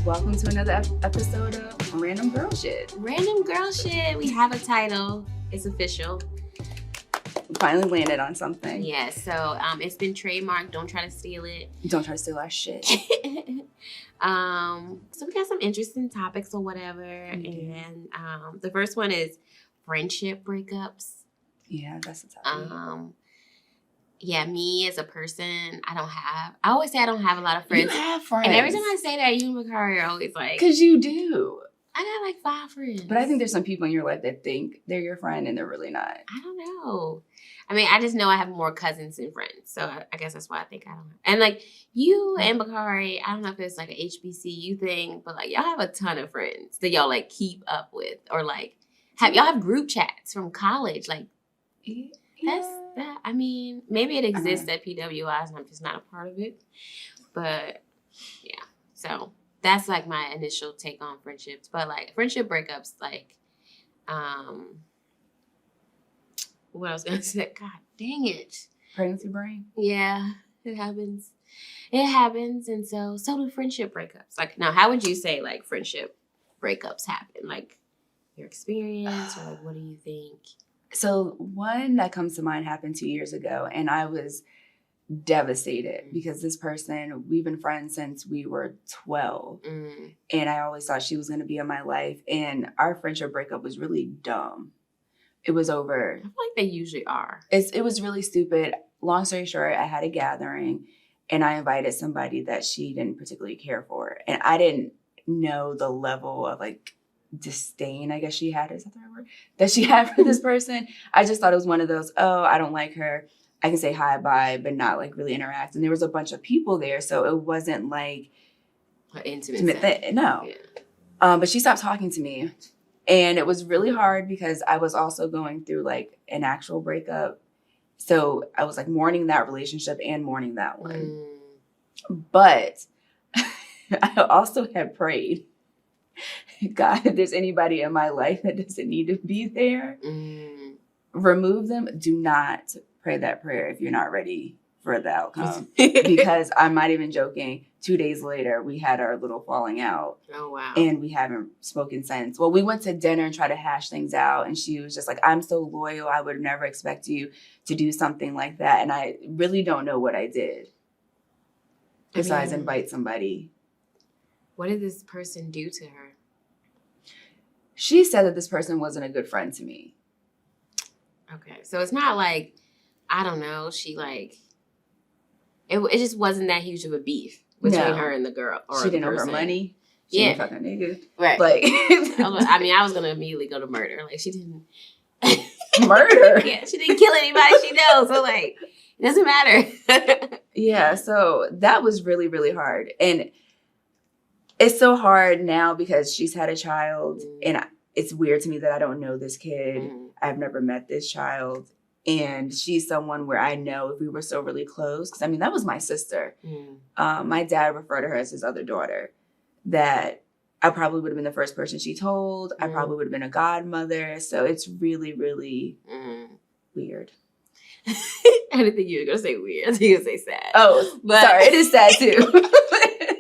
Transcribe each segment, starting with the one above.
Welcome to another episode of Random Girl Shit. Random Girl Shit. We have a title. It's official. We finally landed on something. Yeah, so it's been trademarked. Don't try to steal it. Don't try to steal our shit. So we got some interesting topics or whatever. And the first one is friendship breakups. Yeah, that's the topic. Yeah, me as a person, I always say I don't have a lot of friends. You have friends. And every time I say that, you and Makari are always like, because you do. I got like 5 friends. But I think there's some people in your life that think they're your friend and they're really not. I don't know. I mean, I just know I have more cousins than friends. So I guess that's why I think I don't. And like you and Bakari, I don't know if it's like an HBCU thing, but like y'all have a ton of friends that y'all like keep up with, or like y'all have group chats from college. Like that's that. I mean, maybe it exists at PWIs and I'm just not a part of it. But yeah, so that's like my initial take on friendships. But like friendship breakups, like what I was gonna say, God dang it. Pregnancy brain? Yeah, it happens. It happens. And so do friendship breakups. Like, now, how would you say, like, friendship breakups happen? Like, your experience, or like, what do you think? So one that comes to mind happened 2 years ago, and I was devastated because this person, we've been friends since we were 12. And I always thought she was going to be in my life. And our friendship breakup was really dumb. It was over. I feel like they usually are. It was really stupid. Long story short, I had a gathering and I invited somebody that she didn't particularly care for. And I didn't know the level of like disdain, I guess she had, is that the right word? That she had for this person. I just thought it was one of those, oh, I don't like her. I can say hi, bye, but not like really interact. And there was a bunch of people there. So it wasn't like an intimate. No. Yeah. But she stopped talking to me. And it was really hard because I was also going through like an actual breakup. So I was like mourning that relationship and mourning that one. But I also had prayed, God, if there's anybody in my life that doesn't need to be there, remove them. Do not pray that prayer if you're not ready for the outcome. Because I'm not even joking. 2 days later, we had our little falling out. Oh, wow. And we haven't spoken since. Well, we went to dinner and tried to hash things out. And she was just like, I'm so loyal. I would never expect you to do something like that. And I really don't know what I did. Besides invite somebody. What did this person do to her? She said that this person wasn't a good friend to me. Okay. So it's not like, I don't know, she like, it just wasn't that huge of a beef between her and the girl. Or she didn't owe her money. She didn't fuck a nigga. Right. Like, I was going to immediately go to murder. Like, she didn't. Murder? Yeah, she didn't kill anybody she knows. So, like, it doesn't matter. Yeah, so that was really, really hard. And it's so hard now because she's had a child. And it's weird to me that I don't know this kid. I've never met this child. And she's someone where I know if we were so really close, because I mean, that was my sister. My dad referred to her as his other daughter, that I probably would have been the first person she told. I probably would have been a godmother. So it's really, really weird. I didn't think you were going to say weird. I think you were going to say sad. Oh, but sorry. It is sad too.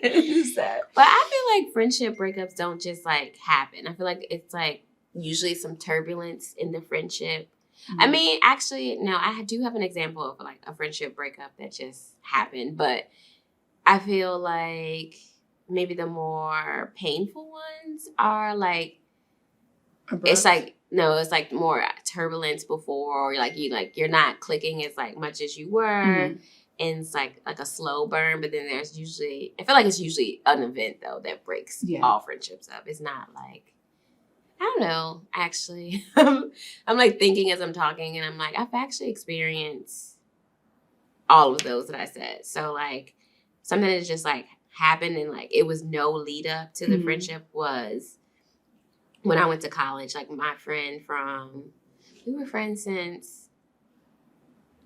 It is sad. But I feel like friendship breakups don't just like happen. I feel like it's like usually some turbulence in the friendship. I mean, actually, no, I do have an example of like a friendship breakup that just happened, but I feel like maybe the more painful ones are like, it's like, no, it's like more turbulence before, or like you're not clicking as like much as you were. And it's like a slow burn, but then there's usually, I feel like it's usually an event though that breaks all friendships up. It's not like, I don't know, actually. I'm like thinking as I'm talking, and I'm like, I've actually experienced all of those that I said. So like something that just like happened and like it was no lead up to the friendship was when I went to college. Like my friend we were friends since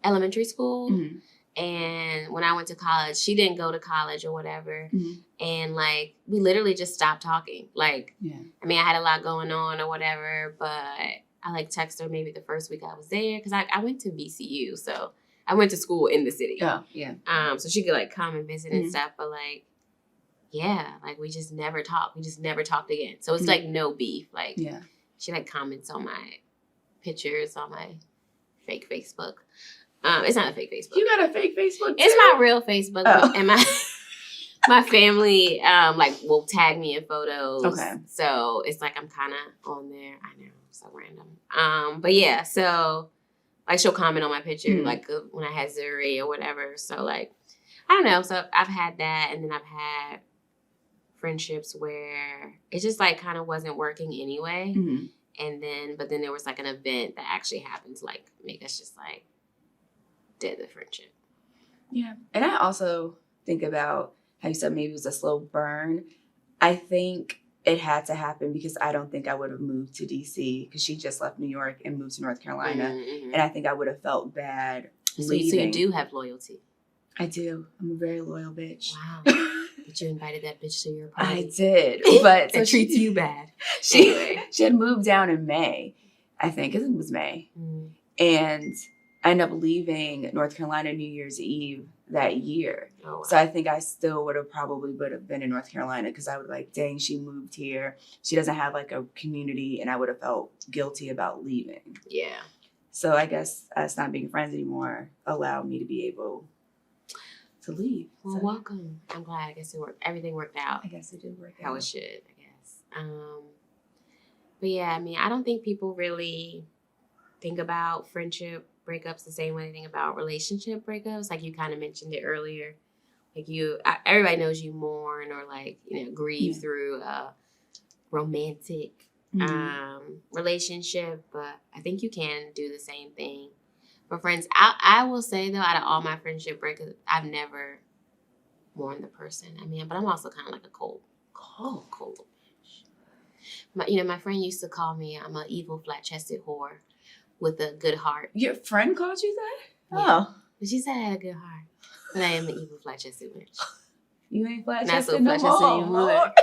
elementary school. And when I went to college, she didn't go to college or whatever. And like, we literally just stopped talking. Like, I mean, I had a lot going on or whatever, but I like texted her maybe the first week I was there. Cause I went to VCU. So I went to school in the city. Oh, yeah. So she could like come and visit and stuff. But like, yeah, like we just never talked. We just never talked again. So it's like no beef. Like she like comments on my pictures on my fake Facebook. It's not a fake Facebook. You got a fake Facebook too? It's my real Facebook. And my family like will tag me in photos. Okay. So it's like I'm kind of on there. I know, so random. But yeah, so like she'll comment on my picture like when I had Zuri or whatever. So like I don't know. So I've had that, and then I've had friendships where it just like kind of wasn't working anyway. And then but then there was like an event that actually happened to like make us just like dead the friendship. Yeah. And I also think about how you said maybe it was a slow burn. I think it had to happen because I don't think I would have moved to DC because she just left New York and moved to North Carolina. And I think I would have felt bad leaving. So you do have loyalty. I do. I'm a very loyal bitch. Wow. But you invited that bitch to your party. I did. But so treats you bad. She had moved down in May, I think. It was May. And I ended up leaving North Carolina New Year's Eve that year. Oh, wow. So I think I still would have been in North Carolina because I would like, dang, she moved here. She doesn't have like a community, and I would have felt guilty about leaving. Yeah. So I guess us not being friends anymore allowed me to be able to leave. Well, so, welcome. I'm glad. I guess it worked. Everything worked out. I guess it did work out. How it should, I guess. But yeah, I mean, I don't think people really think about friendship breakups the same way they think about relationship breakups. Like you kind of mentioned it earlier. Like everybody knows you mourn or like, you know, grieve through a romantic relationship, but I think you can do the same thing for friends. I will say though, out of all my friendship breakups, I've never mourned the person. I mean, but I'm also kind of like a cold bitch. My friend used to call me, I'm an evil flat-chested whore with a good heart. Your friend called you that? Yeah. Oh. But she said I had a good heart. But I am an evil flat-chested bitch. You ain't flat-chested Not so flat-chested anymore.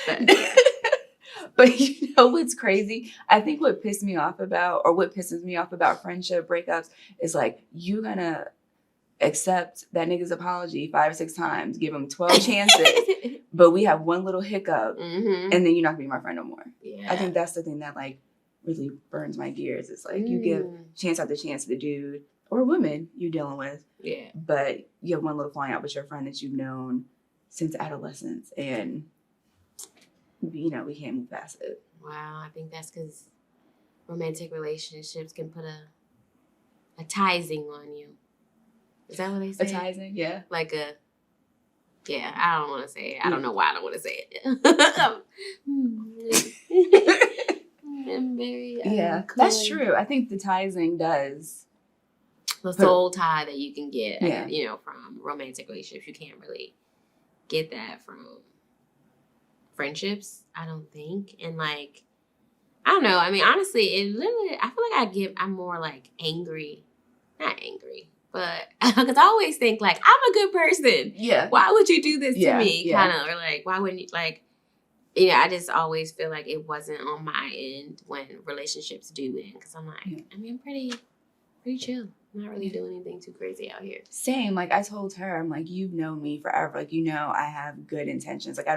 But yeah. But you know what's crazy? I think what pisses me off about friendship breakups is like, you gonna accept that nigga's apology 5 or 6 times, give him 12 chances, but we have one little hiccup, and then you're not gonna be my friend no more. Yeah. I think that's the thing that like really burns my gears. It's like you give chance after chance to the dude or woman you're dealing with, but you have one little falling out with your friend that you've known since adolescence, and we can't move past it. Wow, I think that's because romantic relationships can put a tizing on you. Is that what they say? A tizing, yeah. Like I don't want to say it. I don't know why I don't want to say it. I'm very cool. That's true. I think the tizing does. The soul tie that you can get, from romantic relationships. You can't really get that from friendships, I don't think. And like, I don't know. I mean, honestly, I feel like I'm more like angry. Not angry, but because I always think like, I'm a good person. Yeah. Why would you do this to me? Yeah. Kind of, or like, why wouldn't you, like, I just always feel like it wasn't on my end when relationships do end. Because I'm like, I mean, I'm pretty chill. I'm not really doing anything too crazy out here. Same. Like I told her, I'm like, you've known me forever. Like, I have good intentions. Like I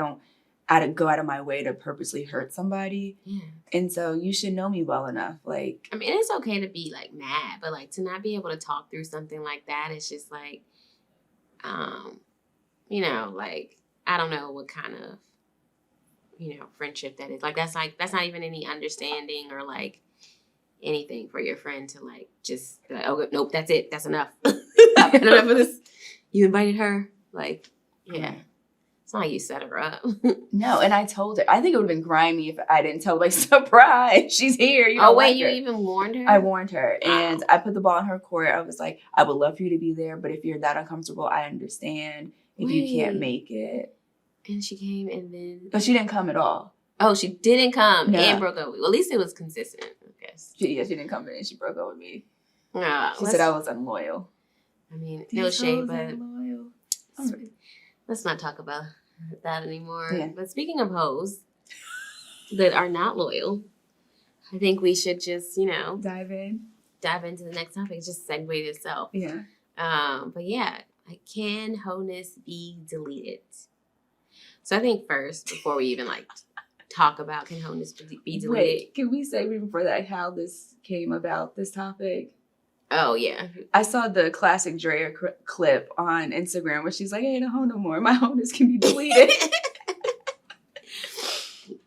don't go out of my way to purposely hurt somebody. Yeah. And so you should know me well enough. Like, I mean, it's okay to be like mad, but like to not be able to talk through something like that, it's just like, like, I don't know what kind of, friendship that is. Like, that's not even any understanding or like anything for your friend to like, just be like, oh, nope, that's it. That's enough. I've had enough of this. You invited her. Like, yeah. It's not like you set her up. No, and I told her. I think it would have been grimy if I didn't tell her, like, surprise, she's here. You even warned her? I warned her. And I put the ball in her court. I was like, I would love for you to be there, but if you're that uncomfortable, I understand if you can't make it. And she came and then... But she didn't come at all. Oh, she didn't come and broke up with me. Well, at least it was consistent, I guess. She didn't come in and she broke up with me. She said I was unloyal. I mean, no shade, but... Let's not talk about that anymore. Yeah. But speaking of hoes that are not loyal, I think we should just, dive into the next topic. Just segue itself. Yeah. But yeah, like, can hoeness be deleted? So I think first, before we even like talk about can hoeness be deleted. Wait, can we say before that how this came about, this topic? Oh, yeah. I saw the classic Drea clip on Instagram where she's like, I ain't a hoe no more. My hoeness can be deleted.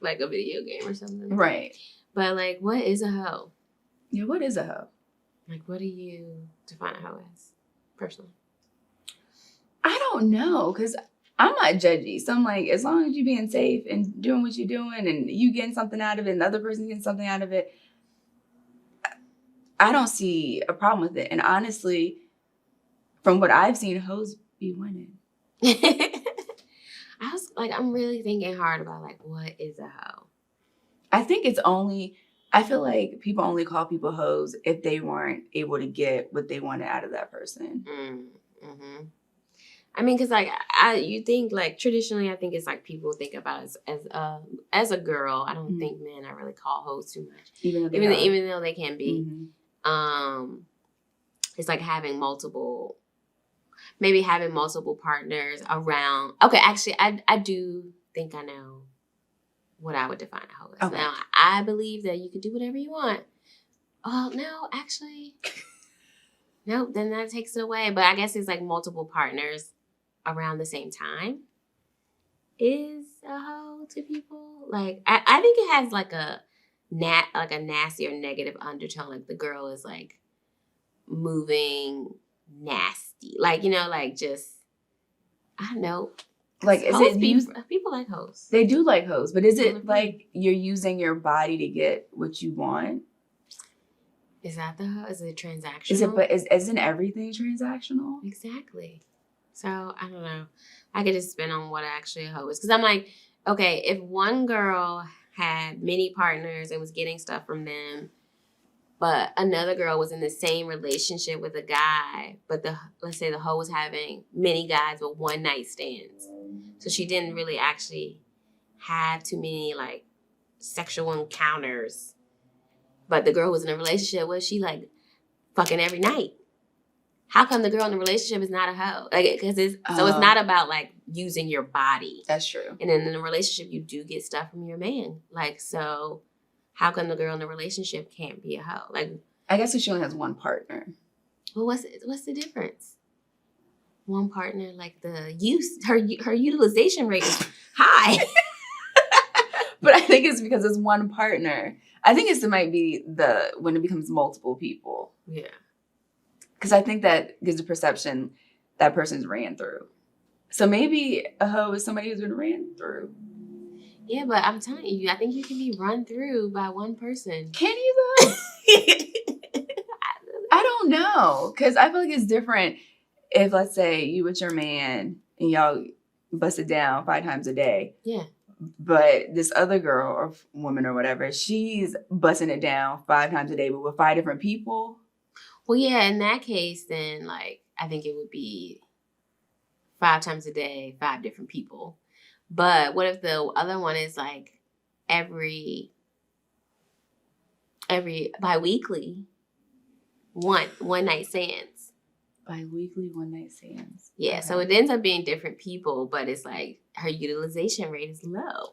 Like a video game or something. Right. But like, what is a hoe? Yeah, what is a hoe? Like, what do you define a hoe as, personally? I don't know, because I'm not judgy. So I'm like, as long as you're being safe and doing what you're doing and you getting something out of it and the other person's getting something out of it, I don't see a problem with it. And honestly, from what I've seen, hoes be winning. I was like, I'm really thinking hard about like, what is a hoe? I think it's only, I feel like people only call people hoes if they weren't able to get what they wanted out of that person. Mm-hmm. I mean, because like you think like traditionally, I think it's like people think about it as a girl. I don't think men are really called hoes too much, even though they can be. It's like having multiple partners around. Okay, actually, I do think I know what I would define a hoe as. Okay. Now, I believe that you can do whatever you want. Oh, no, actually, nope, then that takes it away. But I guess it's like multiple partners around the same time is a hoe to people. Like, I think it has like a nasty or negative undertone. Like the girl is like moving nasty. Like, you know, like just, I don't know. Like, is it people like hoes? They do like hoes, but is it like you're using your body to get what you want? Is that the hoe? Is it transactional? Is it? But isn't everything transactional? Exactly. So I don't know. I could just spin on what actually a hoe is, because I'm like, okay, if one girl had many partners and was getting stuff from them, but another girl was in the same relationship with a guy, but let's say the hoe was having many guys with one night stands. So she didn't really actually have too many like sexual encounters. But the girl was in a relationship where she like fucking every night. How come the girl in the relationship is not a hoe? Like, because it's not about like using your body. That's true. And then in a relationship, you do get stuff from your man. Like, so how come the girl in the relationship can't be a hoe? Like, I guess if she only has one partner. Well, what's the difference? One partner, like her utilization rate is high. But I think it's because it's one partner. I think it might be when it becomes multiple people. Yeah. Because I think that gives the perception that person's ran through. So maybe a hoe is somebody who's been ran through. Yeah, but I'm telling you, I think you can be run through by one person. Can you though? I don't know. Because I feel like it's different if, let's say, you with your man and y'all bust it down 5 times a day. Yeah. But this other girl or woman or whatever, she's busting it down 5 times a day, but with 5 different people. Well, yeah, in that case, then, like, I think it would be 5 times a day, 5 different people. But what if the other one is, like, every bi-weekly one night stands? Bi-weekly one night stands. Yeah, okay. So it ends up being different people, but it's like her utilization rate is low.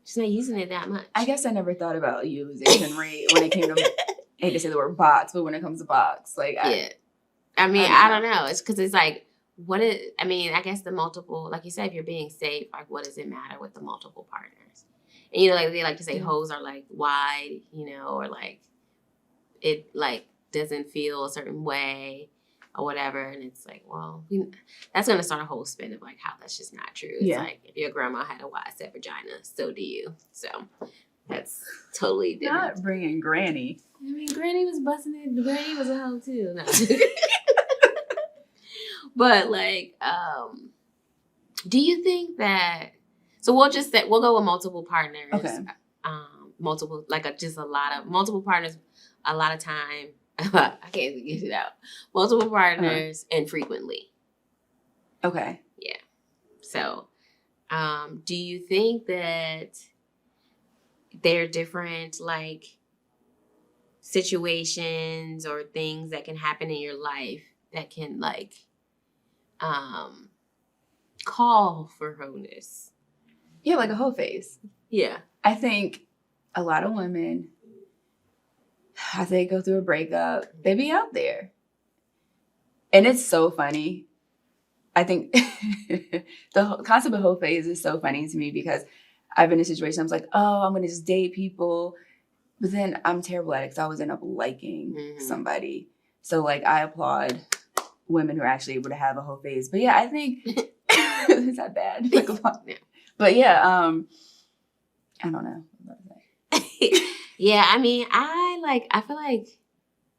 She's not using it that much. I guess I never thought about utilization rate when it came to, I hate to say the word box, but when it comes to box, like, yeah. I don't know. It's because it's like, I guess the multiple, like you said, if you're being safe, like, what does it matter with the multiple partners? And, you know, like, they like to say hoes are, like, wide, you know, or, like, it, like, doesn't feel a certain way or whatever. And it's like, well, that's going to start a whole spin of, like, how that's just not true. It's like, if your grandma had a wide-set vagina, so do you. So that's totally different. Not bringing Granny. I mean, Granny was busting it. Granny was a hoe, too. No. But, like, do you think that, so we'll go with multiple partners. Okay. Multiple partners, a lot of time. I can't get it out. Multiple partners and frequently. Okay. Yeah. So, do you think that there are different, like, situations or things that can happen in your life that can, like, call for hoeness? Yeah, like a whole phase. Yeah. I think a lot of women, as they go through a breakup, they be out there. And it's so funny. I think the concept of whole phase is so funny to me because I've been in situations, I was like, oh, I'm going to just date people. But then I'm terrible at it because I always end up liking somebody. So, like, I applaud women who are actually able to have a whole phase. But yeah, I think, is that bad? Like, but yeah, I don't know. Yeah, I mean, I feel like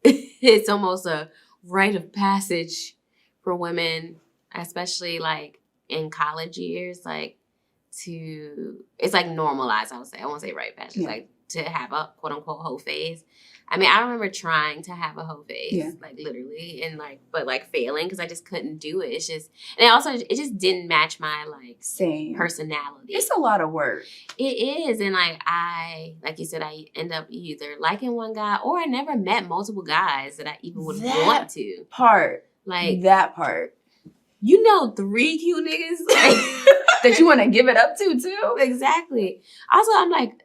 it's almost a rite of passage for women, especially like in college years, like it's like normalized, I would say. I won't say rite of passage, like to have a quote unquote whole phase. I mean, I remember trying to have a whole phase, like literally, and like, but like failing because I just couldn't do it. It's just, and it just didn't match my like personality. It's a lot of work. It is, and like you said, I end up either liking one guy or I never met multiple guys that I even would want to. That part. You know, 3 cute niggas that you want to give it up to too. Exactly. Also, I'm like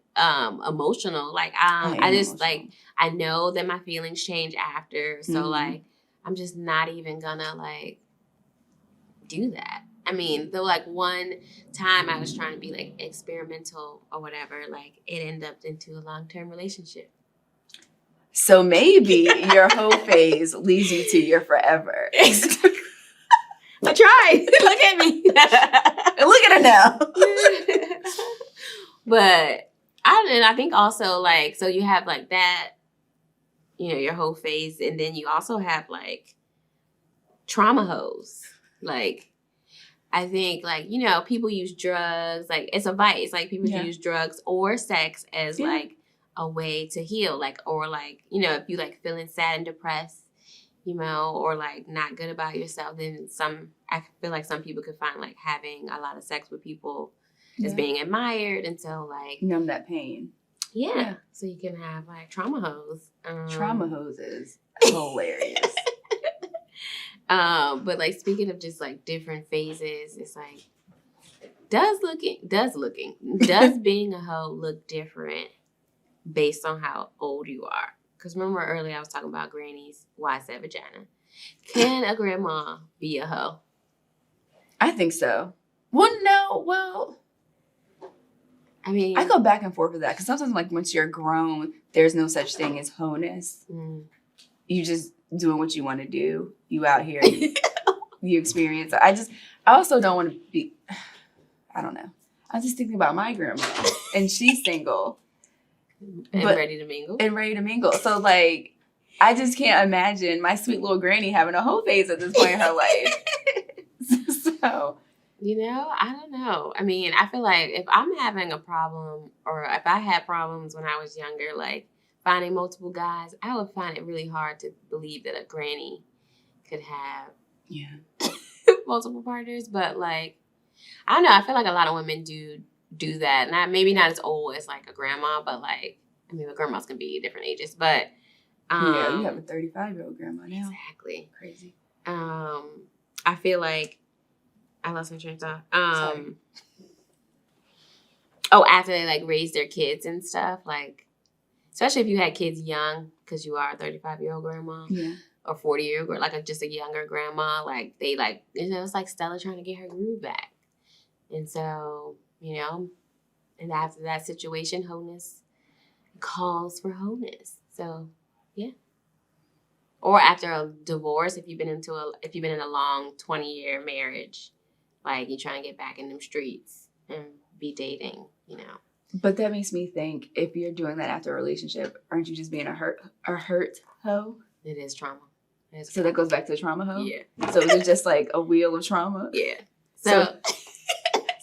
emotional. Like I just like I know that my feelings change after, so like I'm just not even gonna like do that. I mean, though, like one time I was trying to be like experimental or whatever, like it ended up into a long-term relationship. So maybe your whole phase leads you to your forever. I tried. Look at me. Look at her now. But I think also like, so you have like that, you know, your whole phase, and then you also have like trauma hoes. Like, I think like, you know, people use drugs, like it's a vice. Like people use drugs or sex as like a way to heal. Like, or like, you know, if you like feeling sad and depressed, you know, or like not good about yourself, then I feel like some people could find like having a lot of sex with people as being admired. And so like numb that pain. Yeah. So you can have like trauma hoes. Trauma hoes is hilarious. But like speaking of just like different phases, it's like does being a hoe look different based on how old you are? Because remember earlier I was talking about grannies, why I said vagina. Can a grandma be a hoe? I think so. Well, I mean, I go back and forth with that because sometimes, like, once you're grown, there's no such thing as hoeness. You just doing what you want to do. You out here, you experience. I also don't want to be. I don't know. I was just thinking about my grandma, and she's single and ready to mingle. So, like, I just can't imagine my sweet little granny having a whole phase at this point in her life. So. You know, I don't know. I mean, I feel like if I'm having a problem or if I had problems when I was younger, like finding multiple guys, I would find it really hard to believe that a granny could have multiple partners. But like, I don't know. I feel like a lot of women do that. Maybe not as old as like a grandma, but like, I mean, the grandmas can be different ages. But yeah, you have a 35-year-old grandma now. Exactly. Crazy. I feel like I lost my train of thought. After they like raise their kids and stuff, like especially if you had kids young, because you are a 35-year-old grandma, or 40-year-old, or like just a younger grandma, like they like, you know, it's like Stella trying to get her groove back, and so you know, and after that situation, hoeness calls for hoeness. So yeah. Or after a divorce, if you've been in a long 20-year marriage. Like, you're trying to get back in them streets and be dating, you know. But that makes me think, if you're doing that after a relationship, aren't you just being a hurt hoe? It is trauma. So that goes back to trauma hoe? Yeah. So is it just like a wheel of trauma? Yeah. So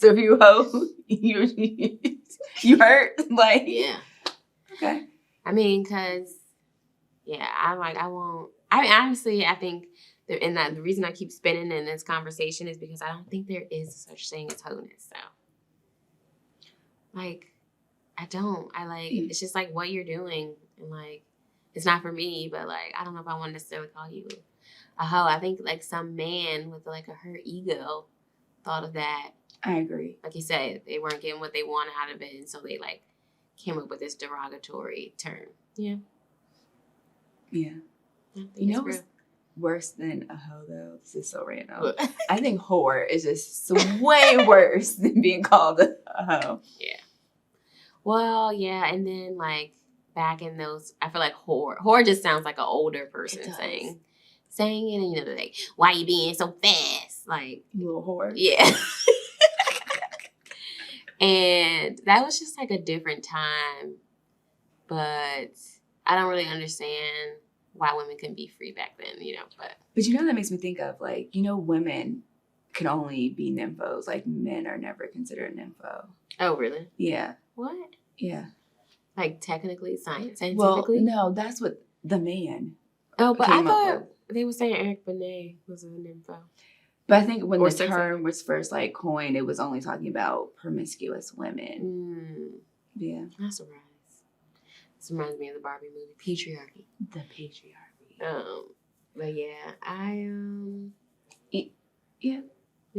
if you hoe, you hurt? Like. Yeah. Okay. I mean, because, I'm like, I won't. I mean, honestly, I think... And the reason I keep spinning in this conversation is because I don't think there is such thing as hoeness. So, like, I don't. It's just like what you're doing. And like, it's not for me, but like, I don't know if I want to necessarily call you a hoe. I think like some man with like a hurt ego thought of that. I agree. Like you said, they weren't getting what they wanted out of it, and so they like came up with this derogatory term. Yeah. Yeah. You know what's worse than a hoe, though? This is so random. I think whore is just way worse than being called a hoe. Yeah. Well, yeah, and then like back in those, I feel like whore just sounds like an older person saying it, and you know, like, why you being so fast? Like, you little whore. Yeah. And that was just like a different time, but I don't really understand why women couldn't be free back then, you know, but you know, that makes me think of like, you know, women can only be nymphos. Like men are never considered nympho. Oh, really? Yeah. What? Yeah. Like technically, scientifically? Well, no, that's what the man. Oh, but I thought they were saying Eric Benet was a nympho. But I think when the term was first like coined, it was only talking about promiscuous women. Yeah. Not surprised. This reminds me of the Barbie movie, Patriarchy. The patriarchy. But yeah, yeah.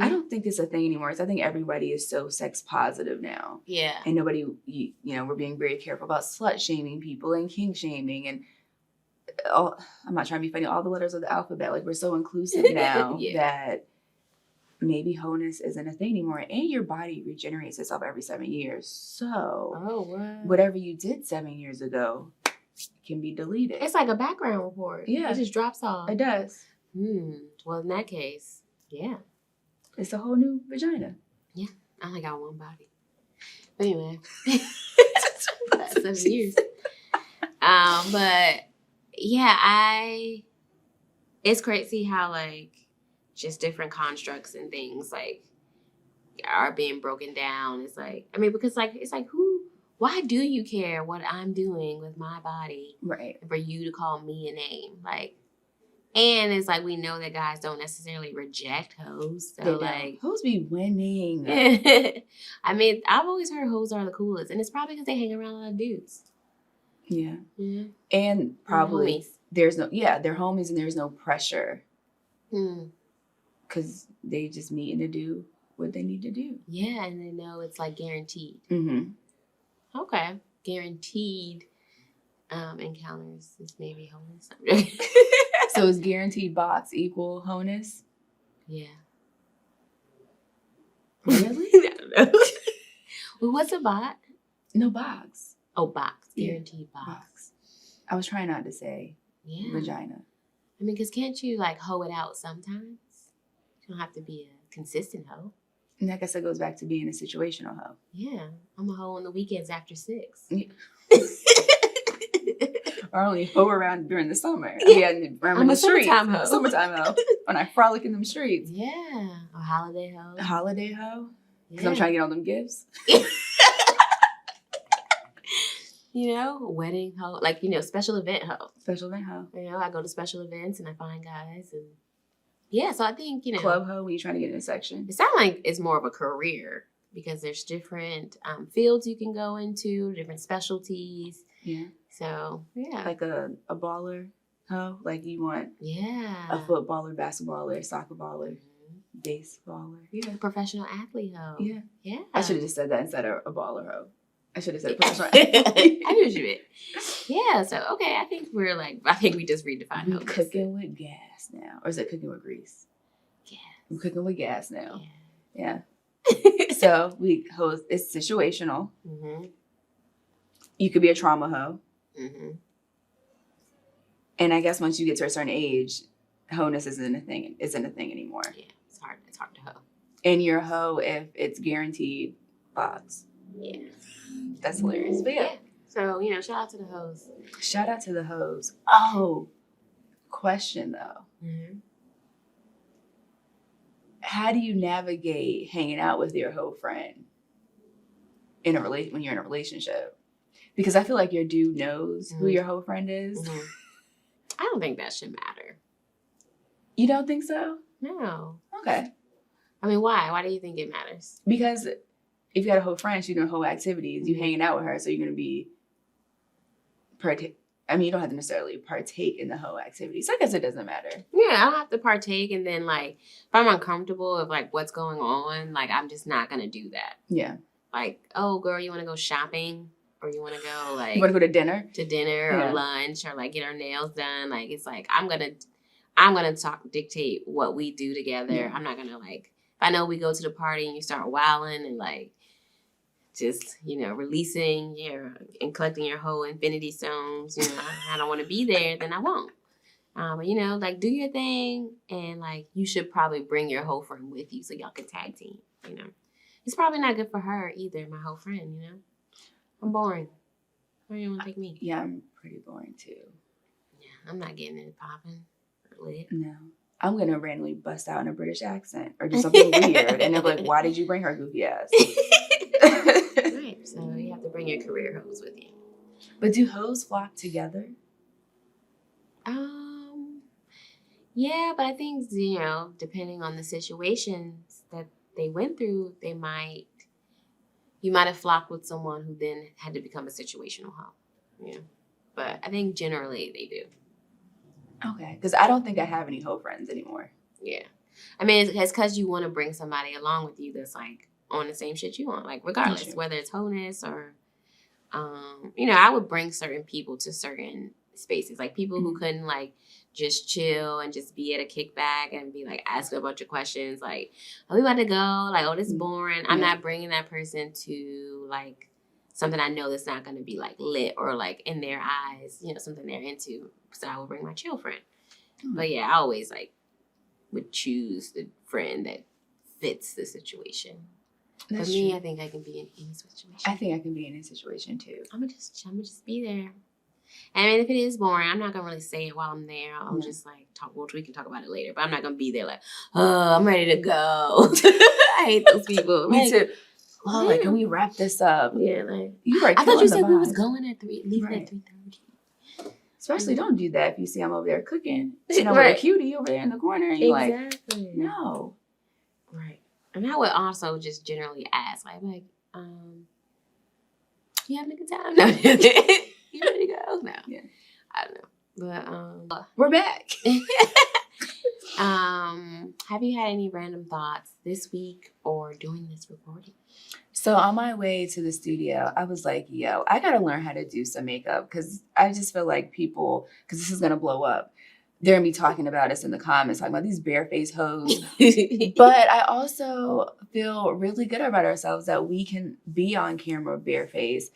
I don't think it's a thing anymore. I think everybody is so sex positive now. Yeah. And nobody, you know, we're being very careful about slut shaming people and kink shaming and I'm not trying to be funny, all the letters of the alphabet. Like we're so inclusive now that maybe hoeness isn't a thing anymore. And your body regenerates itself every 7 years. So whatever you did 7 years ago can be deleted. It's like a background report. Yeah. It just drops off. It does. Well, in that case, yeah. It's a whole new vagina. Yeah. I only got one body. But anyway. 7 years. But yeah, it's crazy how like just different constructs and things like are being broken down. It's like, I mean, because like, it's like, why do you care what I'm doing with my body? Right. For you to call me a name? Like, and it's like, we know that guys don't necessarily reject hoes. So like, hoes be winning. I mean, I've always heard hoes are the coolest, and it's probably because they hang around a lot of dudes. Yeah. And probably they're homies and there's no pressure. Because they just meeting to do what they need to do. Yeah, and they know it's like guaranteed. Okay. Guaranteed encounters is maybe hoeness. So is guaranteed box equal hoeness? Yeah. Really? I don't know. Well, what's a bot? No, box. Oh, box. Guaranteed box. I was trying not to say vagina. I mean, because can't you like hoe it out sometimes? You don't have to be a consistent hoe. And I guess that goes back to being a situational hoe. Yeah. I'm a hoe on the weekends after 6. Yeah. Or only hoe around during the summer. I'm a summertime hoe. Summertime hoe. When I frolic in them streets. Yeah. A holiday hoe. A holiday hoe? Because I'm trying to get all them gifts. You know, wedding hoe. Like, you know, special event hoe. Special event hoe. You know, I go to special events and I find guys and yeah, so I think, you know. Club hoe when you're trying to get in a section. It sounds like it's more of a career because there's different fields you can go into, different specialties. Yeah. So, yeah. Like a baller hoe. Like you want a footballer, basketballer, soccer baller, baseballer. Yeah. A professional athlete hoe. Yeah. Yeah. I should have just said that instead of a baller hoe. I should have said professional athlete. I knew what you meant. Yeah, so okay, I think we just redefined hoe. Cooking with gas now. Or is it cooking with grease? Gas. We're cooking with gas now. Yeah. So it's situational. You could be a trauma hoe. And I guess once you get to a certain age, hoeness isn't a thing anymore. Yeah, it's hard to hoe. And you're a hoe if it's guaranteed box. Yeah. That's hilarious. But yeah. So, you know, shout out to the hoes. Shout out to the hoes. Oh, question though. How do you navigate hanging out with your hoe friend when you're in a relationship? Because I feel like your dude knows who your hoe friend is. I don't think that should matter. You don't think so? No. Okay. I mean, why? Why do you think it matters? Because if you got a hoe friend, she's doing hoe activities. You hanging out with her, so you're going to be I mean, you don't have to necessarily partake in the whole activity. So I guess it doesn't matter. Yeah, I don't have to partake. And then, like, if I'm uncomfortable of, like, what's going on, like, I'm just not going to do that. Yeah. Like, oh, girl, you want to go shopping? Or you want to go, like... You want to go to dinner? To dinner or lunch or, like, get our nails done. Like, it's like, I'm going to dictate what we do together. Yeah. I'm not going to, like... If I know we go to the party and you start wilding and, like... just, releasing and collecting your whole infinity stones, I don't want to be there, then I won't. But, like, do your thing, and, like, you should probably bring your whole friend with you so y'all can tag team, It's probably not good for her either, my whole friend, I'm boring. Where do you want to take me? Yeah, I'm pretty boring, too. Yeah, I'm not getting it popping or lit. No. I'm going to randomly bust out in a British accent or do something weird, and they're like, why did you bring her goofy ass? Right, so you have to bring your career hoes with you. But do hoes flock together? Yeah, but I think, depending on the situations that they went through, you might have flocked with someone who then had to become a situational hoe. Yeah. But I think generally they do. Okay, because I don't think I have any hoe friends anymore. Yeah. I mean, it's because you want to bring somebody along with you that's, like, on the same shit you want, like, regardless, whether it's hoeness or, I would bring certain people to certain spaces, like people who couldn't, like, just chill and just be at a kickback and be, like, ask a bunch of questions, like, are we about to go? Like, oh, this is boring. I'm not bringing that person to, like, something I know that's not going to be, like, lit or, like, in their eyes, something they're into. So I would bring my chill friend. But, yeah, I always, like, would choose the friend that fits the situation. For me, I think I can be in any situation. I think I can be in any situation too. I'm gonna just be there. I mean, if it is boring, I'm not gonna really say it while I'm there. I'll just like talk. Well, we can talk about it later. But I'm not gonna be there like, oh, I'm ready to go. I hate those people. Me too. Oh, like, can we wrap this up? Yeah, like I thought you said we was going at 3, leaving at 3:30. Especially don't do that if you see I'm over there cooking. With a cutie over there in the corner, and you're like, no. Right. And I would also just generally ask, like, you having a good time? No. You ready to go? No. Yeah. I don't know. But we're back. Have you had any random thoughts this week or doing this recording? So on my way to the studio, I was like, yo, I got to learn how to do some makeup because I just feel like people, because this is going to blow up, they're going to be talking about us in the comments, talking about these barefaced hoes. But I also feel really good about ourselves that we can be on camera barefaced.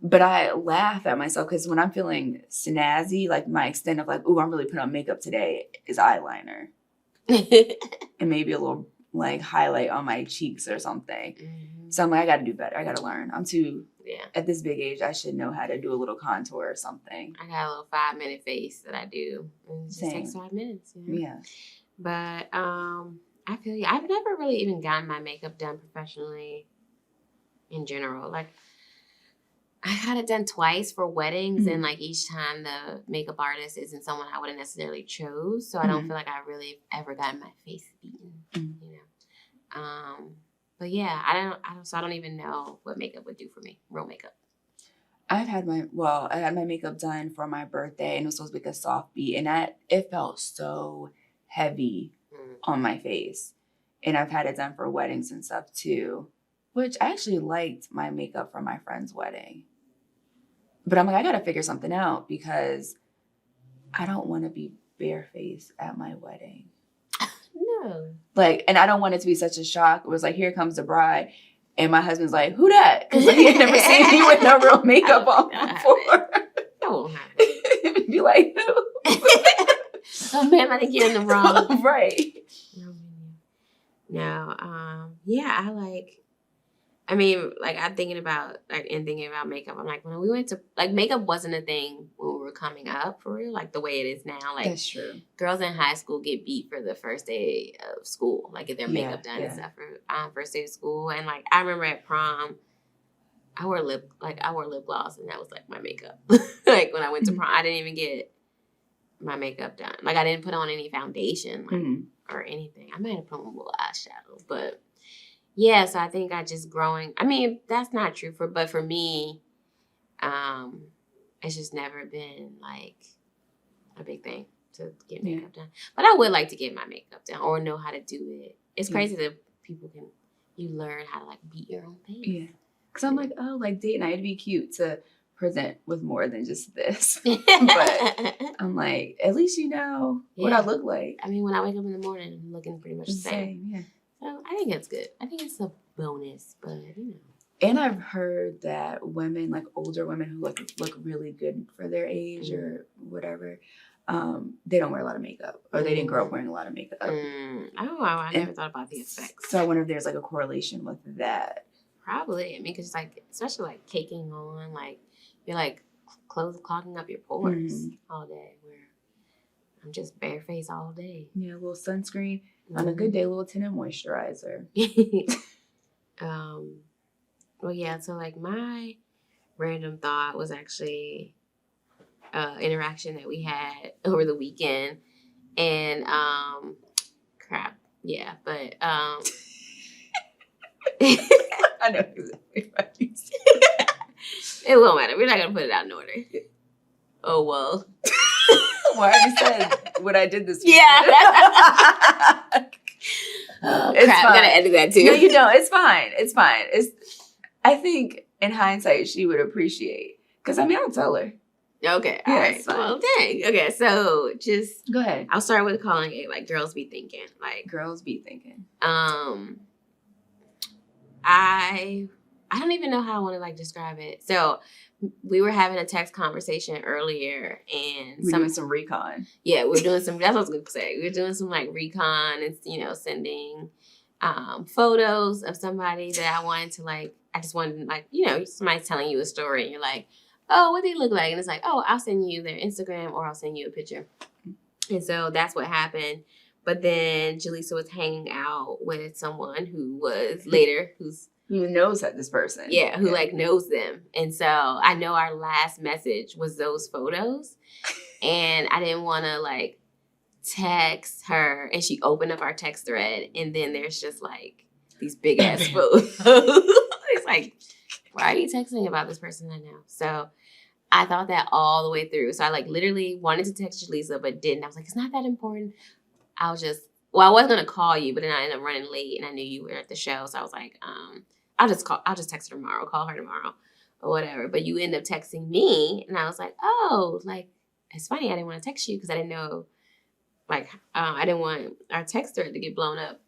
But I laugh at myself because when I'm feeling snazzy, like my extent of like, ooh, I'm really putting on makeup today is eyeliner. And maybe a little like highlight on my cheeks or something. So I'm like, I got to do better. I got to learn. I'm too, at this big age, I should know how to do a little contour or something. I got a little 5-minute face that I do. It just takes 5 minutes. Yeah. But I feel you. I've never really even gotten my makeup done professionally in general. Like, I had it done twice for weddings, and like each time the makeup artist isn't someone I would have necessarily chose, so I don't feel like I really ever gotten my face beaten, But yeah, I don't even know what makeup would do for me, real makeup. I had my makeup done for my birthday, and it was supposed to be like a soft beat, and it felt so heavy on my face. And I've had it done for weddings and stuff too, which I actually liked my makeup for my friend's wedding. But I'm like, I got to figure something out because I don't want to be barefaced at my wedding. No. Like, and I don't want it to be such a shock. It was like, here comes the bride. And my husband's like, who that? Because he had never seen me with no real makeup on before. That won't happen. Be like, who? Oh, man, I think you're in the wrong. Right. No, I'm thinking about makeup. I'm like, when we went to, like, makeup wasn't a thing when we were coming up for real, like the way it is now. Like, that's true. Girls in high school get beat for the first day of school, like get their makeup done and stuff for first day of school. And like, I remember at prom, I wore lip gloss, and that was like my makeup. Like when I went to prom, I didn't even get my makeup done. Like I didn't put on any foundation, or anything. I might have put on a little eyeshadow, but. Yeah, so I think I just growing. I mean, that's not true but for me, it's just never been like a big thing to get makeup done. But I would like to get my makeup done or know how to do it. It's crazy that you learn how to like beat your own face. Yeah. Because I'm like, oh, like date night, it'd be cute to present with more than just this. But I'm like, at least you know what I look like. I mean, when I wake up in the morning, I'm looking pretty much the same. Yeah. So I think it's good. I think it's a bonus, but you know. And I've heard that women, like older women who look really good for their age or whatever, they don't wear a lot of makeup, or they didn't grow up wearing a lot of makeup. Oh, I never thought about the effects. So I wonder if there's like a correlation with that. Probably. I mean, because like, especially like caking on, like you're like clogging up your pores all day. Where I'm just barefaced all day. Yeah, a little sunscreen. On a good day, a little tinted moisturizer. Well, yeah. So like my random thought was actually interaction that we had over the weekend, and crap. Yeah, but I know exactly what you said. It won't matter. We're not gonna put it out in order. Oh well. Well, I already said what I did this week. Yeah. It's crap. I'm gonna edit that too. No, you don't. It's fine. It's fine. I think in hindsight she would appreciate, because I mean I'll tell her. Okay. All right. Well, dang. Okay. So just go ahead. I'll start with calling it like girls be thinking. Like girls be thinking. I don't even know how I want to like describe it. So we were having a text conversation earlier, and we're doing some recon. Yeah, we're doing some. That's what I was gonna say. We're doing some like recon, and sending photos of somebody that I wanted to like. I just wanted like somebody's telling you a story, and you're like, oh, what do they look like? And it's like, oh, I'll send you their Instagram, or I'll send you a picture. And so that's what happened. But then Ja'Lissa was hanging out with someone who knows that this person. Yeah, who like knows them. And so I know our last message was those photos. And I didn't want to like text her. And she opened up our text thread. And then there's just like these big ass photos. It's like, why are you texting about this person I know? So I thought that all the way through. So I like literally wanted to text Ja'Lissa, but didn't. I was like, it's not that important. I was going to call you, but then I ended up running late and I knew you were at the show. So I was like, I'll just text her tomorrow, call her tomorrow or whatever. But you end up texting me and I was like, oh, like, it's funny. I didn't want to text you because I didn't know, like, I didn't want our text thread to get blown up.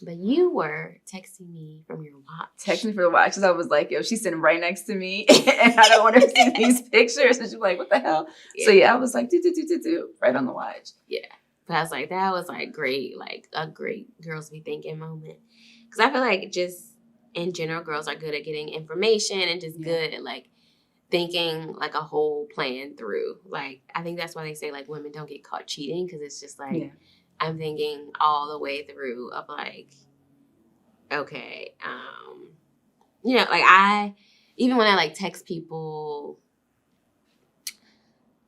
But you were texting me from your watch. Texting for the watch because I was like, yo, she's sitting right next to me and I don't want her to see these pictures. And she's like, what the hell? Yeah. So yeah, I was like, do, right on the watch. Yeah. But I was like, that was like great, like a great girls be thinking moment. Because I feel like just in general, girls are good at getting information and just good at like thinking like a whole plan through. Like, I think that's why they say like women don't get caught cheating, because it's just like, I'm thinking all the way through of like, okay, like even when I like text people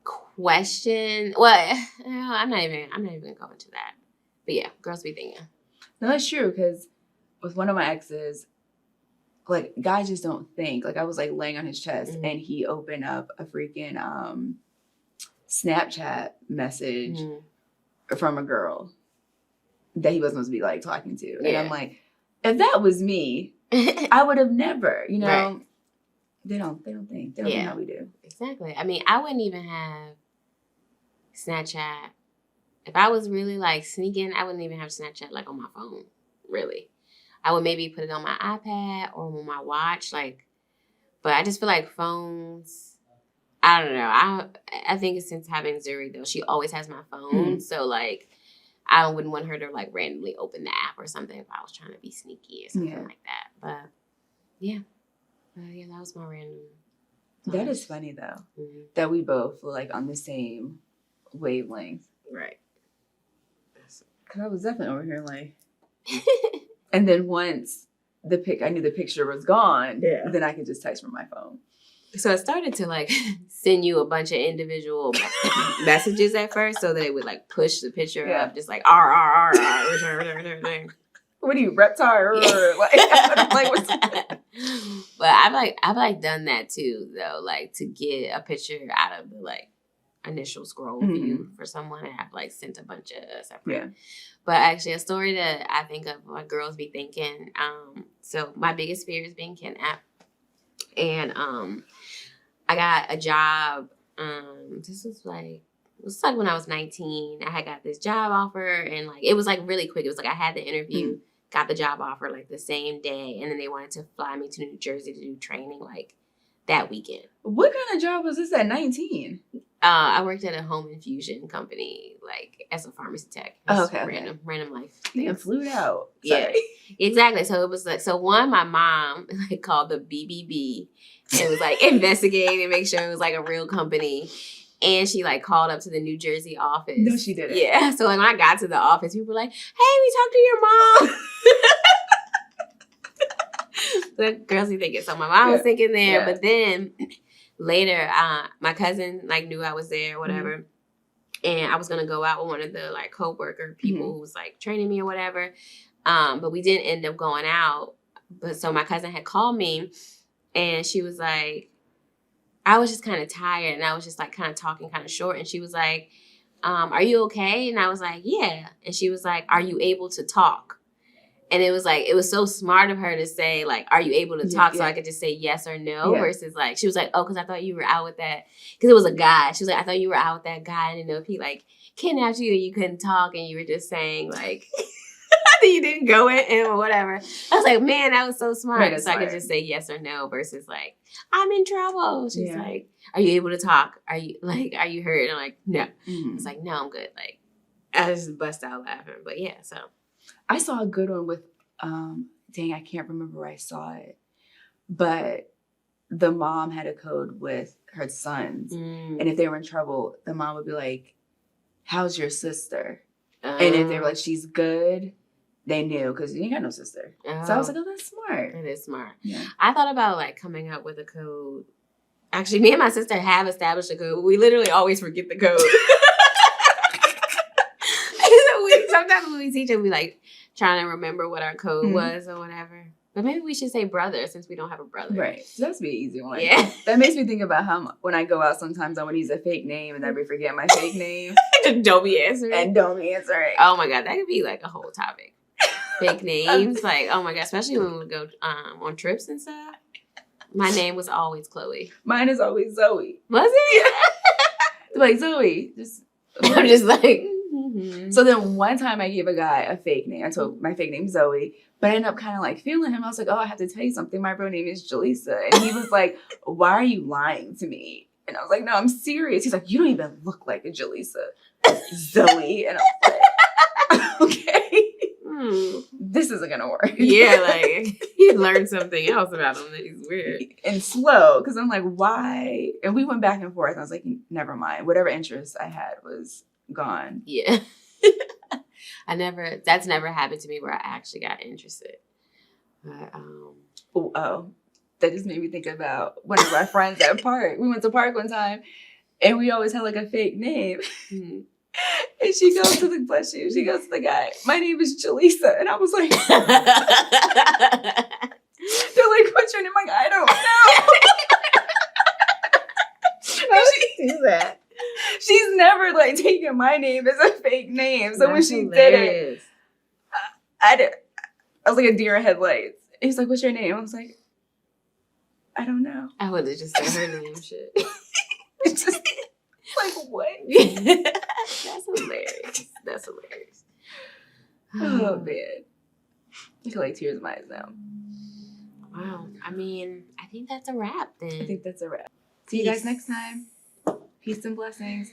question, I'm not even gonna go into that. But yeah, girls be thinking. No, that's true, because with one of my exes, like guys just don't think. Like I was like laying on his chest and he opened up a freaking Snapchat message from a girl that he wasn't supposed to be like talking to. And I'm like, if that was me, I would have never, right. They don't think. They don't think how we do. Exactly. I mean, I wouldn't even have Snapchat. If I was really like sneaking, I wouldn't even have Snapchat like on my phone, really. I would maybe put it on my iPad or on my watch, like, but I just feel like phones, I don't know. I think it's since having Zuri though, she always has my phone. So like, I wouldn't want her to like randomly open the app or something if I was trying to be sneaky or something like that. But yeah. That was my random. That is funny though, that we both were like on the same wavelength. Right. Because I was definitely over here like, and then once I knew the picture was gone, then I could just text from my phone. So I started to like send you a bunch of individual messages at first, so that it would like push the picture up, just like R. What are you, reptile? Like, what's that? But I've done that too though, like to get a picture out of the like initial scroll view for someone, and I've sent a bunch of separate. Yeah. But actually, a story that I think of what girls be thinking. So my biggest fear is being kidnapped, and I got a job. This was like when I was 19. I had got this job offer, and it was really quick. It was I had the interview, got the job offer the same day, and then they wanted to fly me to New Jersey to do training that weekend. What kind of job was this at 19? I worked at a home infusion company, as a pharmacy tech. Okay. Random life. You flew out. Yeah, exactly. So it was my mom called the BBB and was investigating and make sure it was a real company. And she called up to the New Jersey office. No, she didn't. Yeah. So when I got to the office, people were like, "Hey, we talked to your mom." The girls be thinking. So my mom was thinking there, but then later, my cousin knew I was there, or whatever, and I was gonna go out with one of the co-worker people who was training me or whatever, but we didn't end up going out. But so my cousin had called me, and she was like, I was just kind of tired, and I was just kind of talking kind of short, and she was like, "Are you okay?" And I was like, "Yeah," and she was like, "Are you able to talk?" And it was so smart of her to say, "Are you able to talk?" So I could just say yes or no versus she was like, "Oh, because I thought you were out with that," because it was a guy. She was like, "I thought you were out with that guy. I didn't know if he kidnapped you and you couldn't talk and you were just saying that you didn't go in or whatever." I was like, man, that was so smart. So I could just say yes or no versus I'm in trouble. She's like, "Are you able to talk? Are you are you hurt?" And I'm like, "No." I was like, "No, I'm good." I just bust out laughing. But yeah, so. I saw a good one with, dang, I can't remember where I saw it, but the mom had a code with her sons, and if they were in trouble, the mom would be like, "How's your sister?" And if they were like, "She's good," they knew because you ain't got no sister. So I was like, "Oh, that's smart." It is smart. Yeah. I thought about coming up with a code. Actually, me and my sister have established a code, but we literally always forget the code. Sometimes when we teach it, we trying to remember what our code was or whatever. But maybe we should say brother since we don't have a brother. Right. So that's be an easy one. Yeah. That makes me think about how when I go out, sometimes I want to use a fake name and then I forget my fake name. Don't be answering. And don't be answering. Oh my God. That could be a whole topic. Fake names. Oh my God. Especially when we would go on trips and stuff. My name was always Chloe. Mine is always Zoe. Was it? Zoe. I'm just So then one time I gave a guy a fake name. I told my fake name Zoe, but I ended up kind of feeling him. I was like, "Oh, I have to tell you something. My real name is Ja'Lissa." And he was like, "Why are you lying to me?" And I was like, "No, I'm serious." He's like, "You don't even look like a Ja'Lissa, Zoe." And I was like, "Okay, this isn't gonna work." Yeah, he learned something else about him that he's weird and slow. Because I'm like, "Why?" And we went back and forth. I was like, "Never mind. Whatever interest I had was gone." Yeah. That's never happened to me where I actually got interested. But, that just made me think about one of our friends at Park. We went to Park one time and we always had a fake name. And she goes to the guy, "My name is Ja'Lissa." And I was like, they're like, "What's your name?" I'm like, "I don't know." How she do that? She's never taken my name as a fake name. So when she did it, I was like a deer in headlights. He's like, "What's your name?" I was like, "I don't know." I would have just said her name. Shit. It's just what? That's hilarious. Oh man, I feel tears in my eyes now. Wow. I mean, I think that's a wrap then. I think that's a wrap. See you guys next time. Peace and blessings.